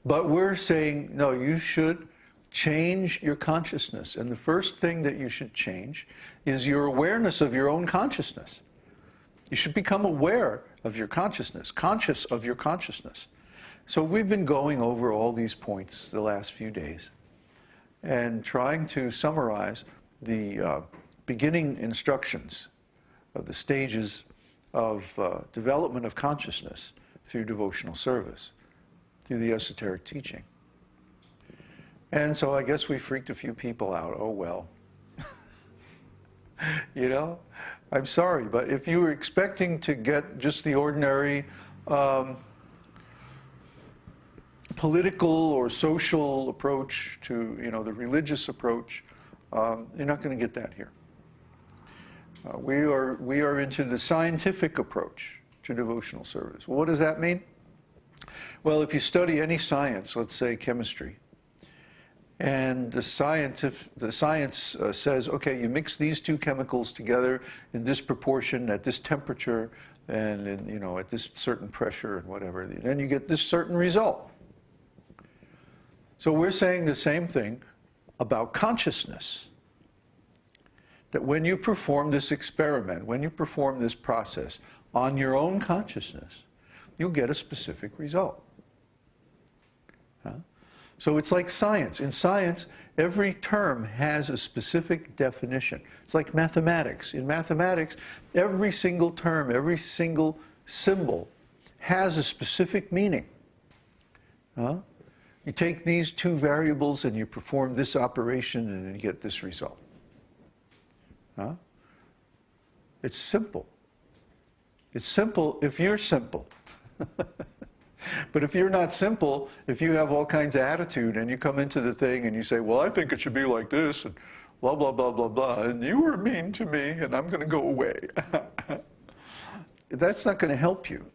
But we're saying, no, you should change your consciousness. And the first thing that you should change is your awareness of your own consciousness. You should become aware of your consciousness, conscious of your consciousness. So we've been going over all these points the last few days and trying to summarize the beginning instructions of the stages of development of consciousness through devotional service, through the esoteric teaching. And so I guess we freaked a few people out. Oh, well. You know, I'm sorry, but if you were expecting to get just the ordinary political or social approach to, you know, the religious approach, you're not going to get that here. We are into the scientific approach to devotional service. Well, what does that mean? Well, if you study any science, let's say chemistry, and the science says, okay, you mix these two chemicals together in this proportion at this temperature and in, you know, at this certain pressure and whatever, then you get this certain result. So we're saying the same thing about consciousness. That when you perform this experiment, when you perform this process on your own consciousness, you'll get a specific result. So it's like science. In science, every term has a specific definition. It's like mathematics. In mathematics, every single term, every single symbol has a specific meaning. You take these two variables and you perform this operation and you get this result. It's simple. It's simple if you're simple. But if you're not simple, if you have all kinds of attitude and you come into the thing and you say, well, I think it should be like this, and blah, blah, blah, blah, blah, and you were mean to me and I'm going to go away. That's not going to help you.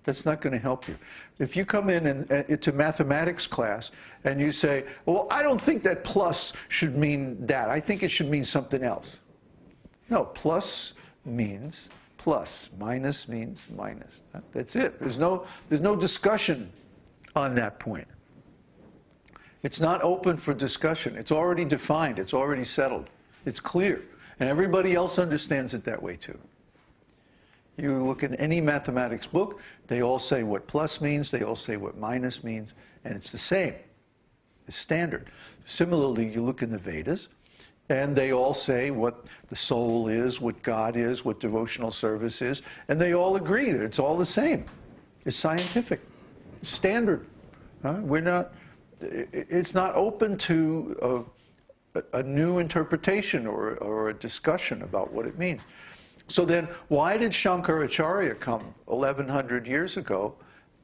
That's not going to help you. If you come in into mathematics class and you say, well, I don't think that plus should mean that. I think it should mean something else. No, plus means plus. Minus means minus. That's it. There's no discussion on that point. It's not open for discussion. It's already defined. It's already settled. It's clear. And everybody else understands it that way too. You look in any mathematics book, they all say what plus means, they all say what minus means, and it's the same. It's standard. Similarly, you look in the Vedas, and they all say what the soul is, what God is, what devotional service is, and they all agree that it's all the same. It's scientific. It's standard. It's not open to a new interpretation or a discussion about what it means. So then, why did Shankaracharya come 1100 years ago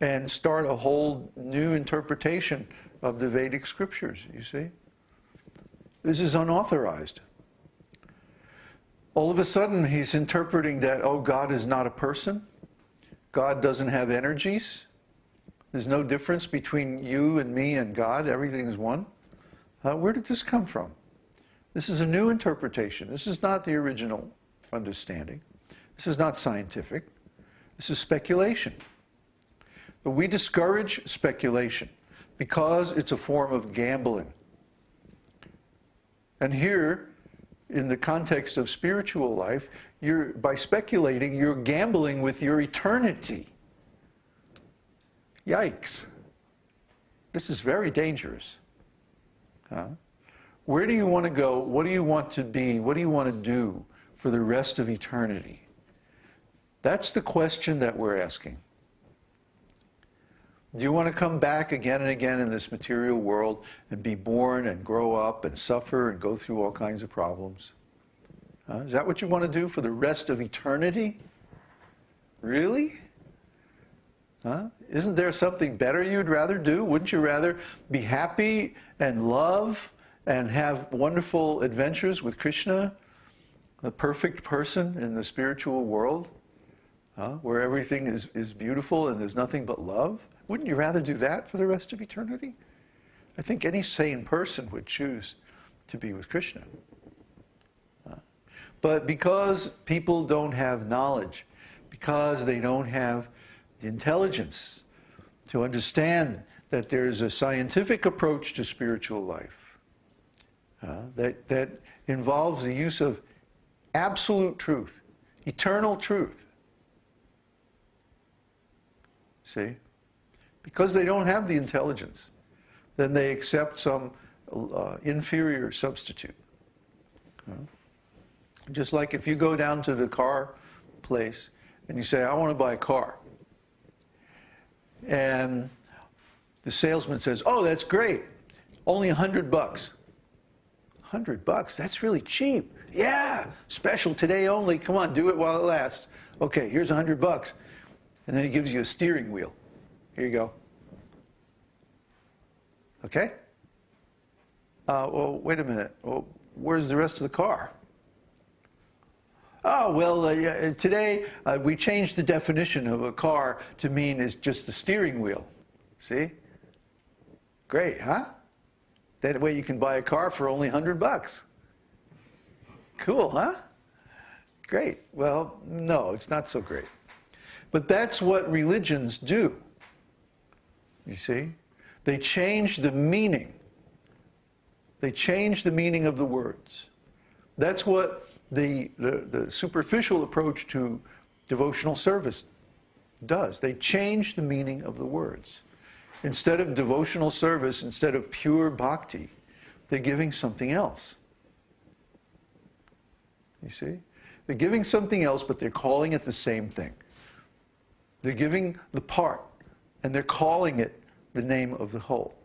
and start a whole new interpretation of the Vedic scriptures, you see? This is unauthorized. All of a sudden, he's interpreting that, oh, God is not a person. God doesn't have energies. There's no difference between you and me and God. Everything is one. Where did this come from? This is a new interpretation. This is not the original understanding. This is not scientific. This is speculation. But we discourage speculation because it's a form of gambling. And here, in the context of spiritual life, by speculating, you're gambling with your eternity. Yikes. This is very dangerous. Where do you want to go? What do you want to be? What do you want to do for the rest of eternity? That's the question that we're asking. Do you want to come back again and again in this material world and be born and grow up and suffer and go through all kinds of problems? Is that what you want to do for the rest of eternity? Really? Isn't there something better you'd rather do? Wouldn't you rather be happy and love and have wonderful adventures with Krishna, the perfect person in the spiritual world, where everything is beautiful and there's nothing but love? Wouldn't you rather do that for the rest of eternity? I think any sane person would choose to be with Krishna. But because people don't have knowledge, because they don't have the intelligence to understand that there is a scientific approach to spiritual life that involves the use of absolute truth, eternal truth. See? Because they don't have the intelligence, then they accept some inferior substitute. Just like if you go down to the car place and you say, I want to buy a car. And the salesman says, oh, that's great. Only $100. $100? That's really cheap. Yeah, special today only. Come on, do it while it lasts. Okay, here's $100. And then he gives you a steering wheel. Here you go. Okay? Well, wait a minute. Well, where's the rest of the car? Oh, well, today we changed the definition of a car to mean is just the steering wheel. See? Great, huh? That way you can buy a car for only $100. Cool, huh? Great. Well, no, it's not so great. But that's what religions do. You see? They change the meaning. They change the meaning of the words. That's what the superficial approach to devotional service does. They change the meaning of the words. Instead of devotional service, instead of pure bhakti, they're giving something else. You see? They're giving something else, but they're calling it the same thing. They're giving the part, and they're calling it the name of the whole.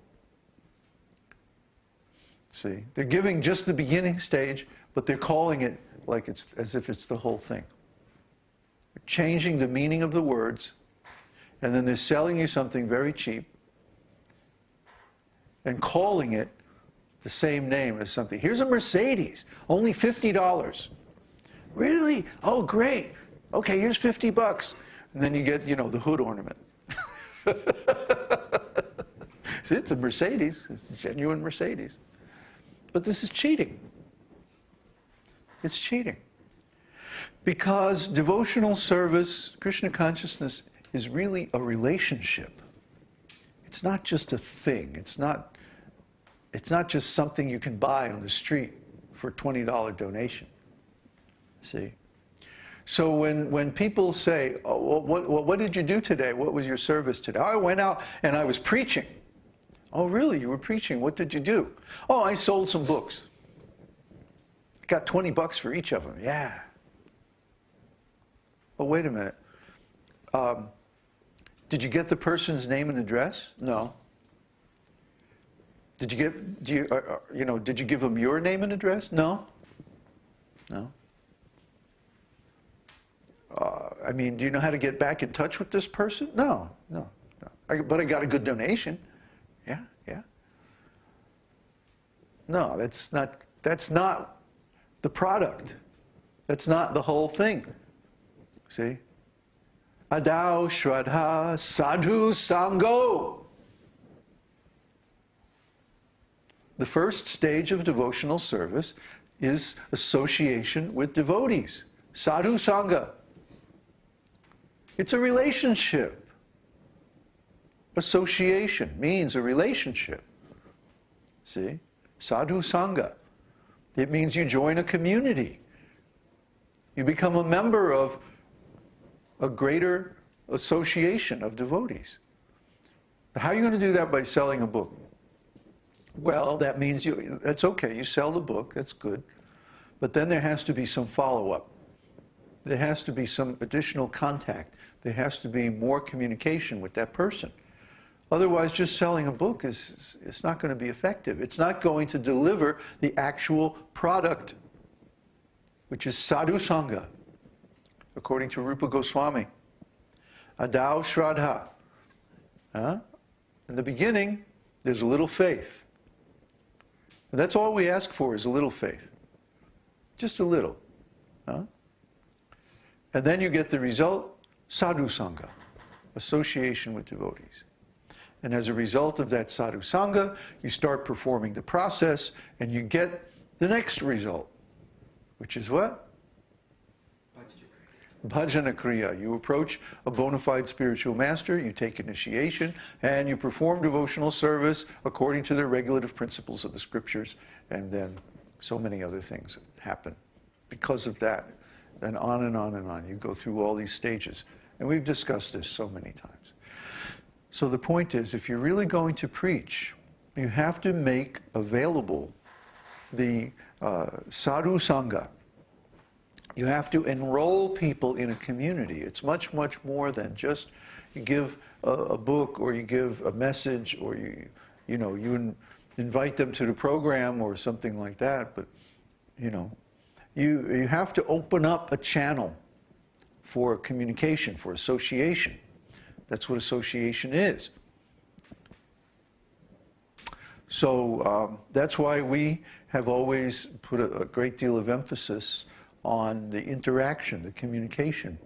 See? They're giving just the beginning stage, but they're calling it like it's as if it's the whole thing. They're changing the meaning of the words, and then they're selling you something very cheap and calling it the same name as something. Here's a Mercedes, only $50. Really? Oh, great. Okay, here's $50. And then you get, the hood ornament. See, it's a Mercedes. It's a genuine Mercedes. But this is cheating. It's cheating. Because devotional service, Krishna consciousness, is really a relationship. It's not just a thing. It's not just something you can buy on the street for a $20 donation. See? So when people say, oh, what did you do today? What was your service today? Oh, I went out and I was preaching. Oh, really? You were preaching? What did you do? Oh, I sold some books. Got $20 for each of them. Yeah. Oh, wait a minute. Did you get the person's name and address? No. Did you give them your name and address? No. No. Do you know how to get back in touch with this person? No. But I got a good donation. Yeah. No, that's not the product. That's not the whole thing. See? Adau Shraddha Sadhu Sango. The first stage of devotional service is association with devotees. Sadhu Sangha. It's a relationship. Association means a relationship. See? Sadhu Sangha. It means you join a community. You become a member of a greater association of devotees. How are you going to do that? By selling a book? Well, that means that's okay. You sell the book, that's good. But then there has to be some follow-up. There has to be some additional contact. There has to be more communication with that person. Otherwise, just selling a book is not going to be effective. It's not going to deliver the actual product, which is sadhu sangha, according to Rupa Goswami. Adau Shraddha. In the beginning, there's a little faith. And that's all we ask for is a little faith. Just a little. And then you get the result, sadhu sangha, association with devotees. And as a result of that sadhu sangha, you start performing the process and you bhajana kriya. You approach a bona fide spiritual master, you take initiation, and you perform devotional service according to the regulative principles of the scriptures, and then so many other things happen because of that. And on and on and on. You go through all these stages. And we've discussed this so many times. So the point is, if you're really going to preach, you have to make available the sadhu sangha. You have to enroll people in a community. It's much, much more than just you give a book or you give a message or you invite them to the program or something like that. But, you have to open up a channel for communication, for association. That's what association is. So that's why we have always put a great deal of emphasis on the interaction, the communication.